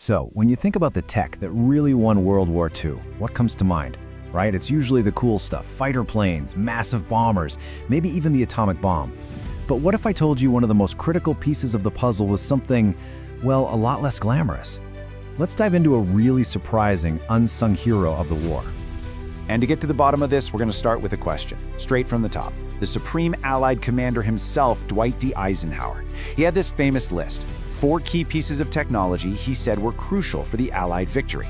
So, when you think about the tech that really won World War II, what comes to mind? Right? It's usually the cool stuff, fighter planes, massive bombers, maybe even the atomic bomb. But what if I told you one of the most critical pieces of the puzzle was something, well, a lot less glamorous? Let's dive into a really surprising, unsung hero of the war. And to get to the bottom of this, we're going to start with a question, straight from the top. The Supreme Allied Commander himself, Dwight D. Eisenhower. He had this famous list. 4 key pieces of technology he said were crucial for the Allied victory.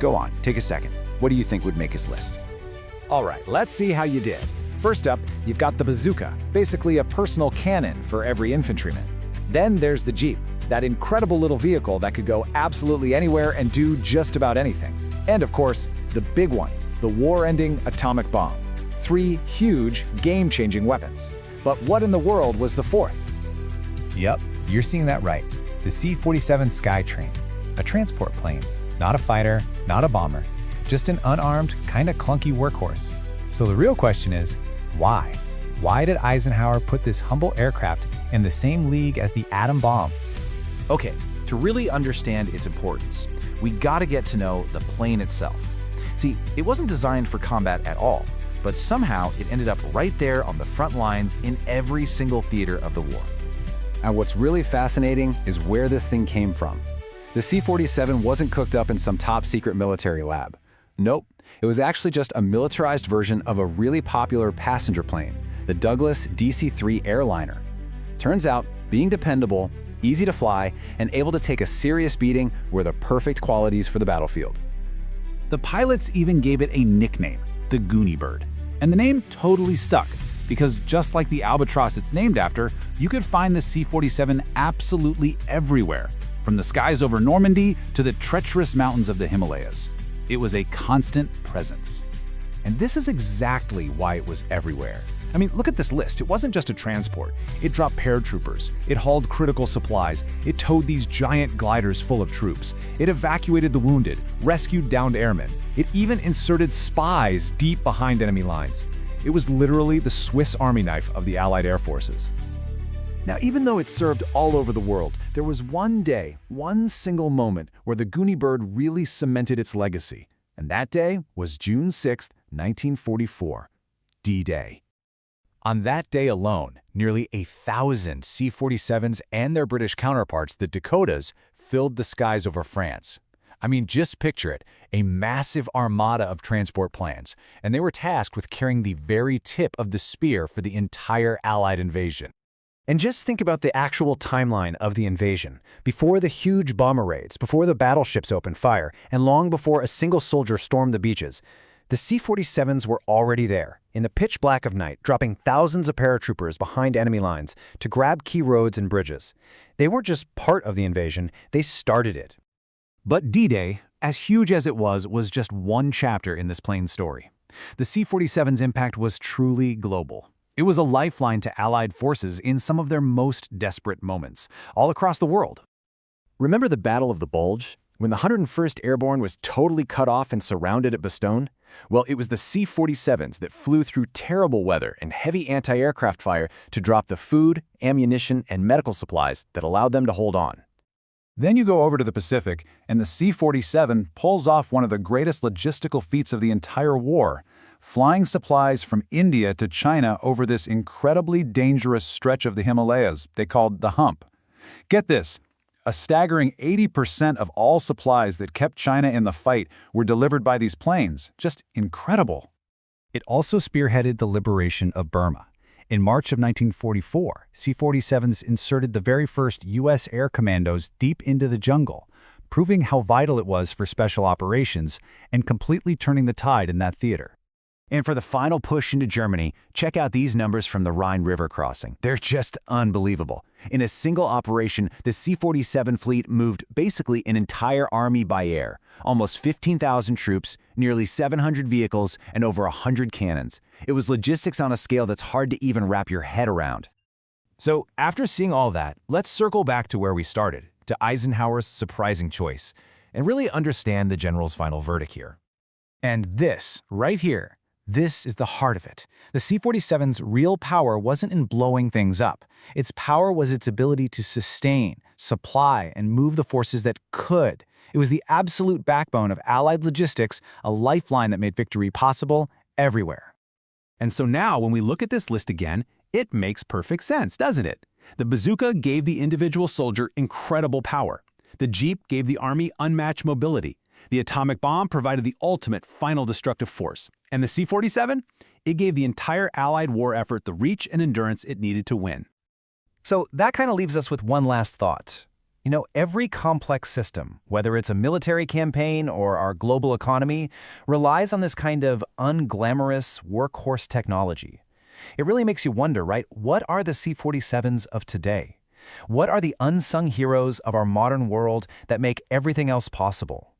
Go on, take a second. What do you think would make his list? All right, let's see how you did. First up, you've got the bazooka, basically a personal cannon for every infantryman. Then there's the Jeep, that incredible little vehicle that could go absolutely anywhere and do just about anything. And of course, the big one, the war-ending atomic bomb. 3 huge, game-changing weapons. But what in the world was the 4th? Yep, you're seeing that right. The C-47 Skytrain, a transport plane, not a fighter, not a bomber, just an unarmed, kinda clunky workhorse. So the real question is, why? Why did Eisenhower put this humble aircraft in the same league as the atom bomb? Okay, to really understand its importance, we gotta get to know the plane itself. See, it wasn't designed for combat at all, but somehow it ended up right there on the front lines in every single theater of the war. And what's really fascinating is where this thing came from. The C-47 wasn't cooked up in some top-secret military lab. Nope, it was actually just a militarized version of a really popular passenger plane, the Douglas DC-3 airliner. Turns out, being dependable, easy to fly, and able to take a serious beating were the perfect qualities for the battlefield. The pilots even gave it a nickname, the Goonie Bird. And the name totally stuck, because just like the albatross it's named after, you could find the C-47 absolutely everywhere, from the skies over Normandy to the treacherous mountains of the Himalayas. It was a constant presence. And this is exactly why it was everywhere. I mean, look at this list. It wasn't just a transport. It dropped paratroopers. It hauled critical supplies. It towed these giant gliders full of troops. It evacuated the wounded, rescued downed airmen. It even inserted spies deep behind enemy lines. It was literally the Swiss Army knife of the Allied air forces. Now, even though it served all over the world, there was one day, one single moment, where the Goonie Bird really cemented its legacy. And that day was June 6, 1944, D-Day. On that day alone, nearly 1,000 C-47s and their British counterparts, the Dakotas, filled the skies over France. I mean, just picture it, a massive armada of transport planes, and they were tasked with carrying the very tip of the spear for the entire Allied invasion. And just think about the actual timeline of the invasion. Before the huge bomber raids, before the battleships opened fire, and long before a single soldier stormed the beaches, the C-47s were already there, in the pitch black of night, dropping thousands of paratroopers behind enemy lines to grab key roads and bridges. They weren't just part of the invasion, they started it. But D-Day, as huge as it was just one chapter in this plane's story. The C-47's impact was truly global. It was a lifeline to Allied forces in some of their most desperate moments, all across the world. Remember the Battle of the Bulge? When the 101st Airborne was totally cut off and surrounded at Bastogne? Well, it was the C-47s that flew through terrible weather and heavy anti-aircraft fire to drop the food, ammunition, and medical supplies that allowed them to hold on. Then you go over to the Pacific, and the C-47 pulls off one of the greatest logistical feats of the entire war, flying supplies from India to China over this incredibly dangerous stretch of the Himalayas they called the Hump. Get this, a staggering 80% of all supplies that kept China in the fight were delivered by these planes. Just incredible. It also spearheaded the liberation of Burma. In March of 1944, C-47s inserted the very first U.S. air commandos deep into the jungle, proving how vital it was for special operations and completely turning the tide in that theater. And for the final push into Germany, check out these numbers from the Rhine River crossing. They're just unbelievable. In a single operation, the C-47 fleet moved basically an entire army by air, almost 15,000 troops, nearly 700 vehicles, and over 100 cannons. It was logistics on a scale that's hard to even wrap your head around. So, after seeing all that, let's circle back to where we started, to Eisenhower's surprising choice, and really understand the general's final verdict here. And this, right here, this is the heart of it. The C-47's real power wasn't in blowing things up. Its power was its ability to sustain, supply, and move the forces that could. It was the absolute backbone of Allied logistics, a lifeline that made victory possible everywhere. And so now, when we look at this list again, it makes perfect sense, doesn't it? The bazooka gave the individual soldier incredible power. The Jeep gave the army unmatched mobility. The atomic bomb provided the ultimate final destructive force. And the C-47? It gave the entire Allied war effort the reach and endurance it needed to win. So that kind of leaves us with one last thought. You know, every complex system, whether it's a military campaign or our global economy, relies on this kind of unglamorous workhorse technology. It really makes you wonder, right? What are the C-47s of today? What are the unsung heroes of our modern world that make everything else possible?